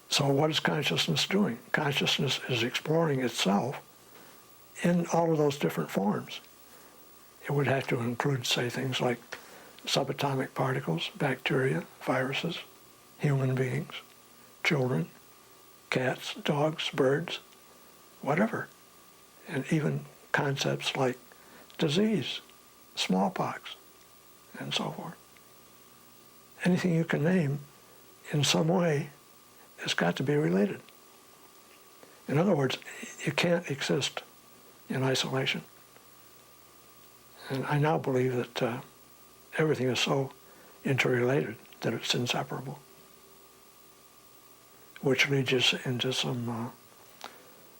So what is consciousness doing? Consciousness is exploring itself in all of those different forms. It would have to include, say, things like subatomic particles, bacteria, viruses, human beings, children, cats, dogs, birds, whatever. And even concepts like disease, smallpox, and so forth. Anything you can name in some way has got to be related. In other words, you can't exist in isolation. And I now believe that everything is so interrelated that it's inseparable, which leads us into some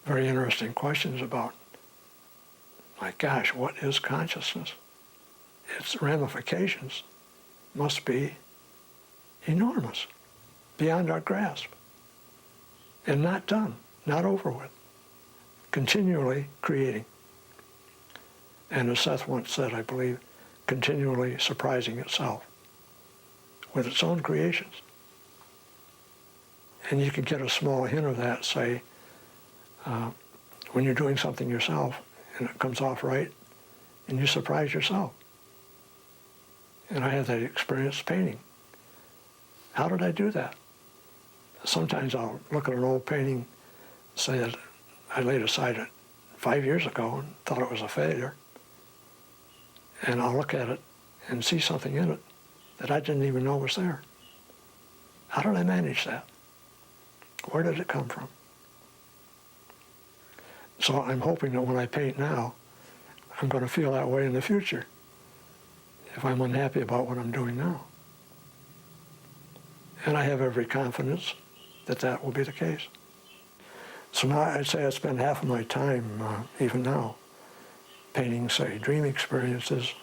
very interesting questions about, my gosh, what is consciousness? Its ramifications must be enormous, beyond our grasp, and not done, not over with, continually creating. And as Seth once said, I believe, continually surprising itself with its own creations. And you can get a small hint of that, say, when you're doing something yourself and it comes off right, and you surprise yourself. And I had that experience painting. How did I do that? Sometimes I'll look at an old painting, say that I laid aside it 5 years ago and thought it was a failure. And I'll look at it and see something in it that I didn't even know was there. How did I manage that? Where did it come from? So I'm hoping that when I paint now, I'm going to feel that way in the future if I'm unhappy about what I'm doing now. And I have every confidence that that will be the case. So now I'd say I spend half of my time, even now, painting, say, dream experiences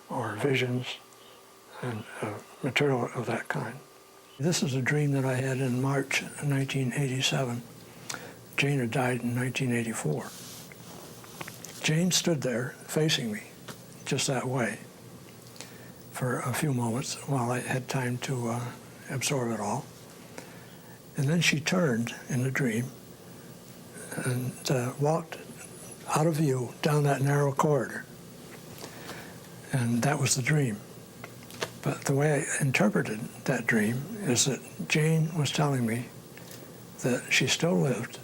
or visions and material of that kind. This is a dream that I had in March 1987. Jane had died in 1984. Jane stood there facing me, just that way, for a few moments while I had time to absorb it all. And then she turned in the dream and walked out of view down that narrow corridor. And that was the dream. But the way I interpreted that dream is that Jane was telling me that she still lived,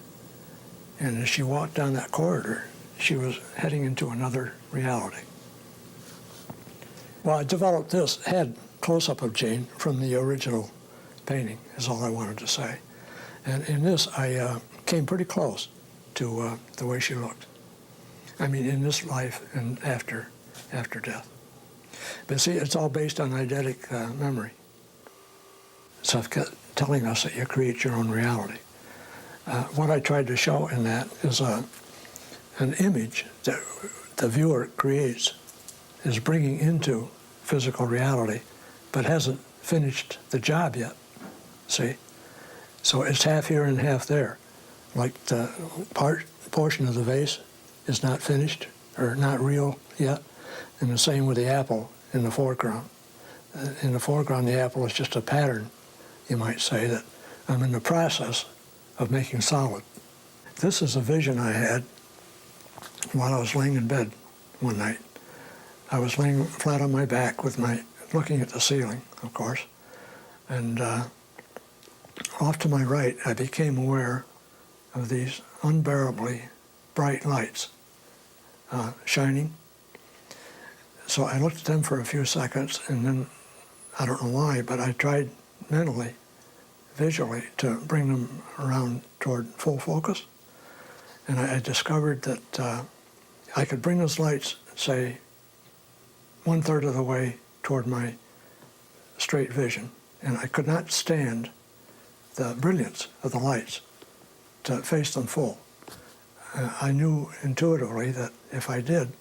and as she walked down that corridor, she was heading into another reality. Well, I developed this head close-up of Jane from the original painting, is all I wanted to say. And in this, I came pretty close to the way she looked. I mean, in this life and after death. But see, it's all based on eidetic memory. So I've kept telling us that you create your own reality. What I tried to show in that is an image that the viewer creates, is bringing into physical reality, but hasn't finished the job yet, see? So it's half here and half there. Like the portion of the vase is not finished or not real yet. And the same with the apple in the foreground. In the foreground, the apple is just a pattern, you might say, that I'm in the process of making solid. This is a vision I had while I was laying in bed one night. I was laying flat on my back with looking at the ceiling, of course, and off to my right, I became aware of these unbearably bright lights shining. So I looked at them for a few seconds, and then, I don't know why, but I tried mentally, visually, to bring them around toward full focus. And I discovered that I could bring those lights, say, 1/3 of the way toward my straight vision. And I could not stand the brilliance of the lights to face them full. I knew intuitively that if I did,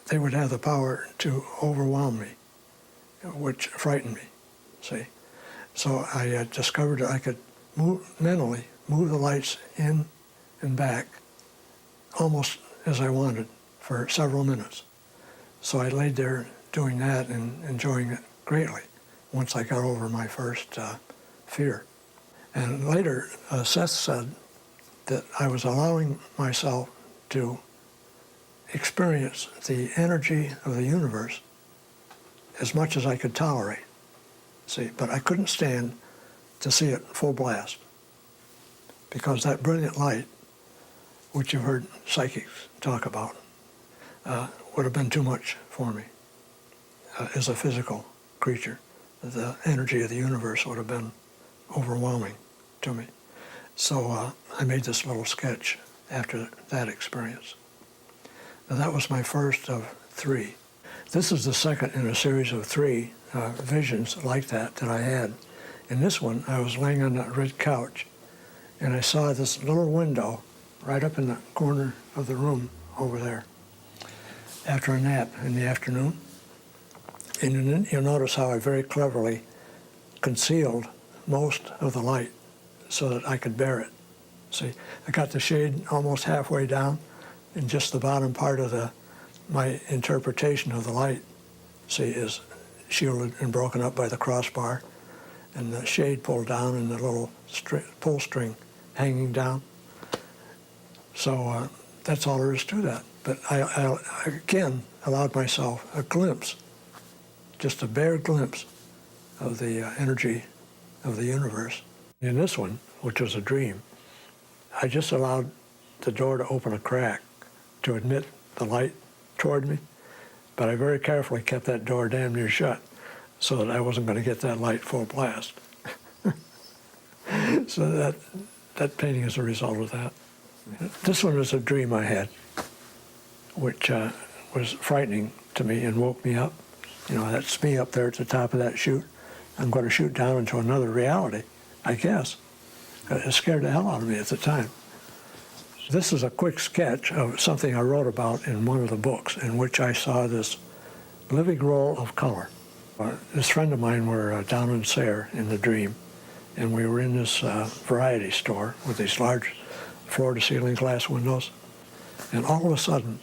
they would have the power to overwhelm me, which frightened me, see. So I discovered that I could mentally move the lights in and back almost as I wanted for several minutes. So I laid there doing that and enjoying it greatly once I got over my first fear. And later, Seth said that I was allowing myself to experience the energy of the universe as much as I could tolerate. See, but I couldn't stand to see it full blast, because that brilliant light, which you've heard psychics talk about, would have been too much for me as a physical creature. The energy of the universe would have been overwhelming to me. So I made this little sketch after that experience. Now, that was my first of 3. This is the second in a series of 3 visions like that I had. In this one, I was laying on that red couch, and I saw this little window right up in the corner of the room over there after a nap in the afternoon. And then you'll notice how I very cleverly concealed most of the light so that I could bear it. See, I got the shade almost halfway down, and just the bottom part of my interpretation of the light, see, is shielded and broken up by the crossbar, and the shade pulled down and the little pull string hanging down. So that's all there is to that. But I again allowed myself a glimpse, just a bare glimpse of the energy of the universe. In this one, which was a dream, I just allowed the door to open a crack to admit the light toward me, but I very carefully kept that door damn near shut so that I wasn't going to get that light full blast. So that painting is a result of that. This one was a dream I had, which was frightening to me and woke me up. You know, that's me up there at the top of that chute. I'm going to shoot down into another reality, I guess. It scared the hell out of me at the time. This is a quick sketch of something I wrote about in one of the books, in which I saw this living roll of color. This friend of mine were down in Sayre in the dream, and we were in this variety store with these large floor-to-ceiling glass windows, and all of a sudden,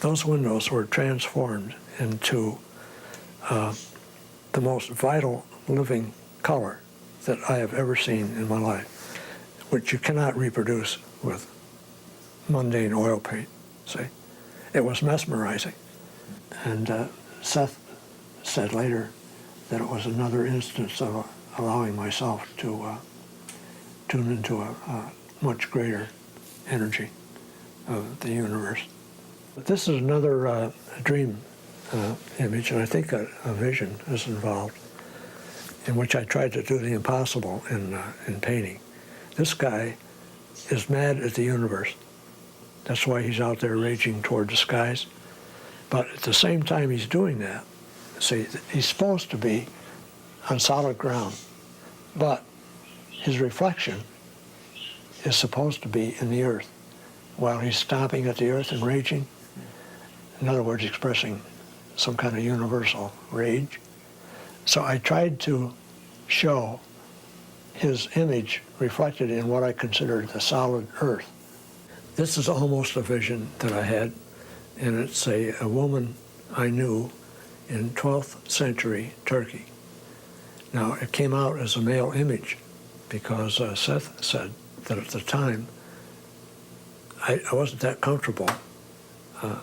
those windows were transformed into the most vital living color that I have ever seen in my life, which you cannot reproduce with mundane oil paint, see? It was mesmerizing. And Seth said later that it was another instance of allowing myself to tune into a much greater energy of the universe. But this is another dream image, and I think a vision is involved, in which I tried to do the impossible in painting. This guy is mad at the universe. That's why he's out there raging toward the skies. But at the same time he's doing that, see, he's supposed to be on solid ground, but his reflection is supposed to be in the earth while he's stomping at the earth and raging. In other words, expressing some kind of universal rage. So I tried to show his image reflected in what I considered the solid earth. This is almost a vision that I had, and it's a woman I knew in 12th century Turkey. Now, it came out as a male image because Seth said that at the time I wasn't that comfortable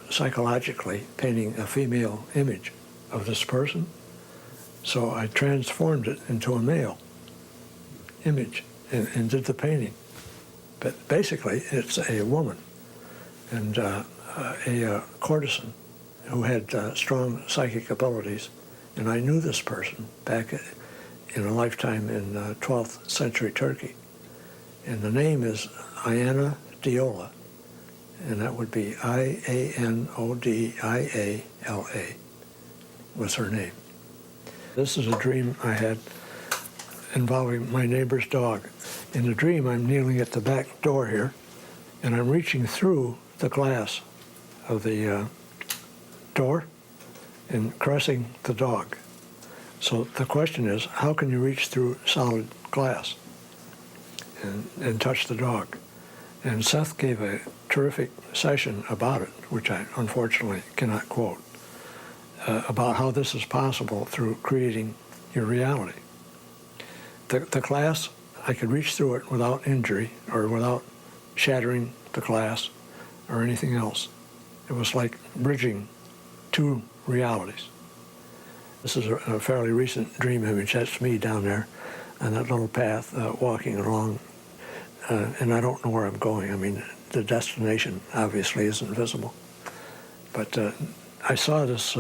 psychologically painting a female image of this person, so I transformed it into a male image and did the painting. But basically, it's a woman and a courtesan who had strong psychic abilities, and I knew this person back in a lifetime in 12th century Turkey. And the name is Iana Diola, and that would be Ianodiala was her name. This is a dream I had involving my neighbor's dog. In the dream, I'm kneeling at the back door here, and I'm reaching through the glass of the door and caressing the dog. So the question is, how can you reach through solid glass and touch the dog? And Seth gave a terrific session about it, which I unfortunately cannot quote, about how this is possible through creating your reality. The glass, I could reach through it without injury or without shattering the glass or anything else. It was like bridging two realities. This is a fairly recent dream image. That's me down there on that little path walking along, and I don't know where I'm going. I mean, the destination obviously isn't visible. But I saw this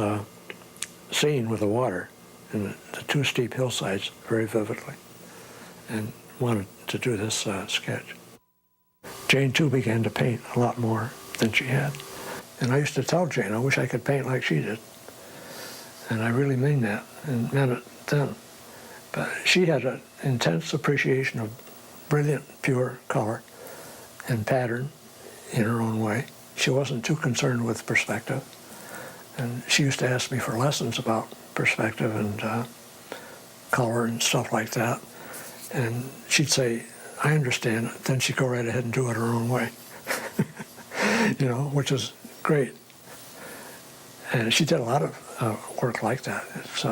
scene with the water and the two steep hillsides very vividly and wanted to do this sketch. Jane, too, began to paint a lot more than she had. And I used to tell Jane, I wish I could paint like she did. And I really mean that, and meant it then. But she had an intense appreciation of brilliant, pure color and pattern in her own way. She wasn't too concerned with perspective. And she used to ask me for lessons about perspective and color and stuff like that. And she'd say, I understand it. Then she'd go right ahead and do it her own way, which is great. And she did a lot of work like that. It's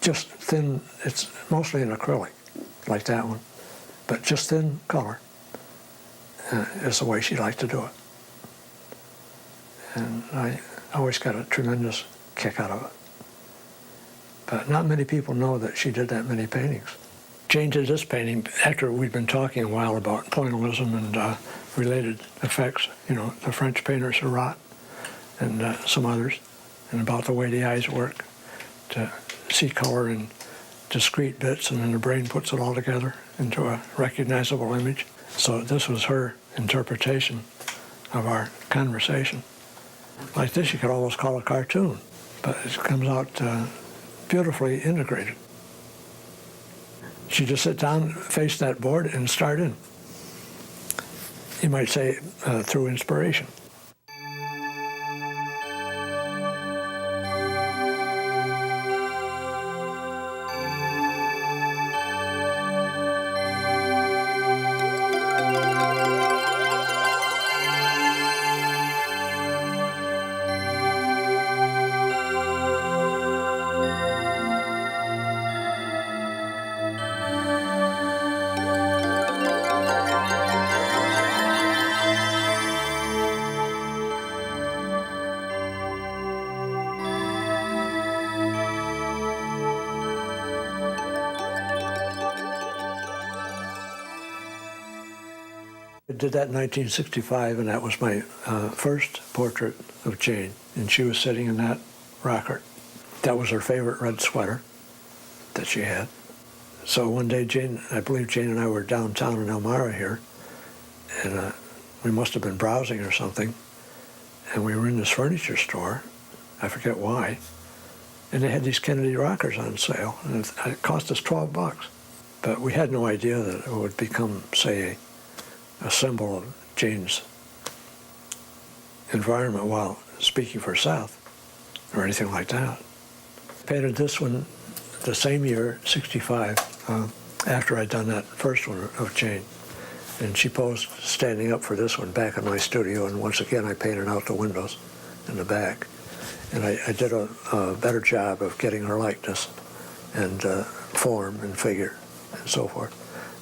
just thin, it's mostly in acrylic, like that one, but just thin color is the way she liked to do it. And I always got a tremendous kick out of it. But not many people know that she did that many paintings. Jane did this painting after we'd been talking a while about pointillism and related effects, the French painter Seurat and some others, and about the way the eyes work to see color in discrete bits, and then the brain puts it all together into a recognizable image. So this was her interpretation of our conversation. Like this, you could almost call a cartoon, but it comes out beautifully integrated. She just sit down, face that board, and start in. You might say through inspiration. I did that in 1965, and that was my first portrait of Jane, and she was sitting in that rocker. That was her favorite red sweater that she had. So one day, I believe Jane and I were downtown in Elmira here, and we must have been browsing or something, and we were in this furniture store, I forget why, and they had these Kennedy rockers on sale, and it cost us $12. But we had no idea that it would become, say, a symbol of Jane's environment while speaking for Seth, or anything like that. I painted this one the same year, 65, after I'd done that first one of Jane. And she posed standing up for this one back in my studio, and once again I painted out the windows in the back. And I did a better job of getting her likeness and form and figure and so forth.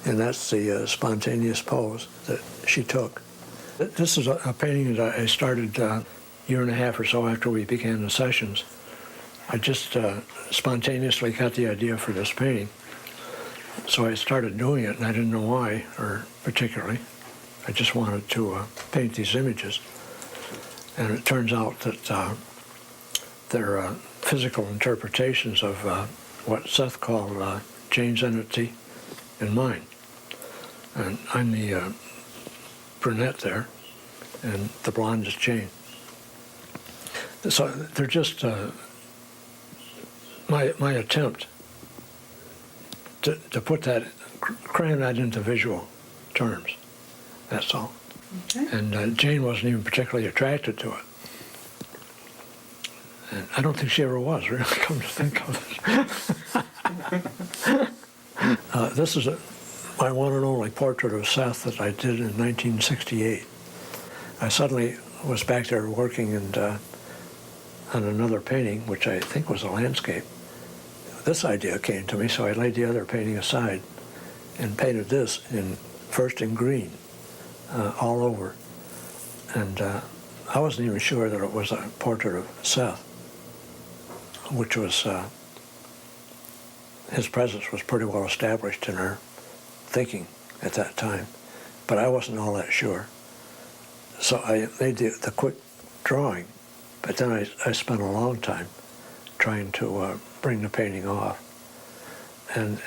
And that's the spontaneous pose that she took. This is a painting that I started a year and a half or so after we began the sessions. I just spontaneously got the idea for this painting. So I started doing it, and I didn't know why, or particularly. I just wanted to paint these images. And it turns out that they're physical interpretations of what Seth called Jane's entity and mine. And I'm the brunette there, and the blonde is Jane. So they're just my attempt to put that, cram that into visual terms. That's all. Okay. And Jane wasn't even particularly attracted to it. And I don't think she ever was, really, come to think of it. This is my one and only portrait of Seth that I did in 1968. I suddenly was back there working on another painting, which I think was a landscape. This idea came to me, so I laid the other painting aside and painted this first in green, all over. And I wasn't even sure that it was a portrait of Seth, which was, his presence was pretty well established in her thinking at that time, but I wasn't all that sure. So I made the quick drawing, but then I spent a long time trying to bring the painting off. And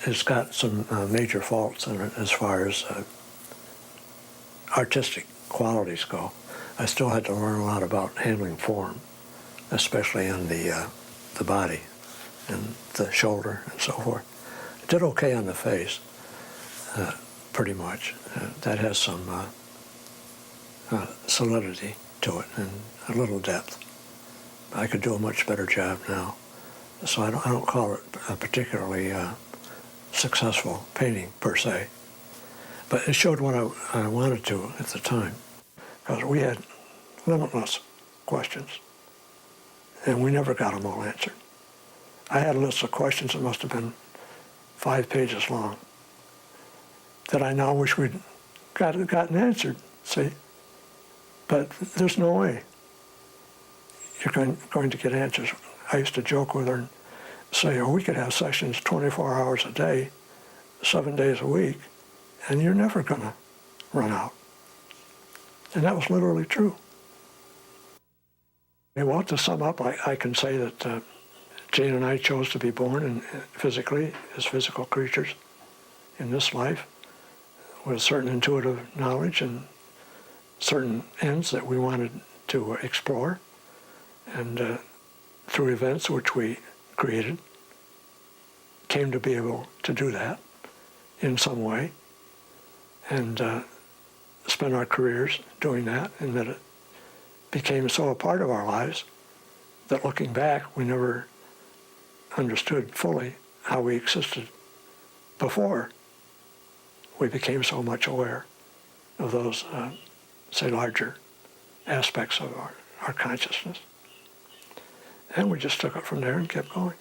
it's got some major faults in it as far as artistic qualities go. I still had to learn a lot about handling form, especially on the body and the shoulder and so forth. I did okay on the face, pretty much. That has some solidity to it and a little depth. I could do a much better job now. So I don't call it a particularly successful painting per se. But it showed what I wanted to at the time, because we had limitless questions, and we never got them all answered. I had a list of questions that must have been 5 pages long that I now wish we'd gotten answered, see? But there's no way you're going to get answers. I used to joke with her and say, oh, we could have sessions 24 hours a day, 7 days a week, and you're never going to run out. And that was literally true. Well, to sum up, I can say that Jane and I chose to be born physically as physical creatures in this life with certain intuitive knowledge and certain ends that we wanted to explore. And through events which we created, came to be able to do that in some way, and spend our careers doing that, and that it became so a part of our lives that looking back, we never understood fully how we existed before we became so much aware of those, say, larger aspects of our consciousness. And we just took it from there and kept going.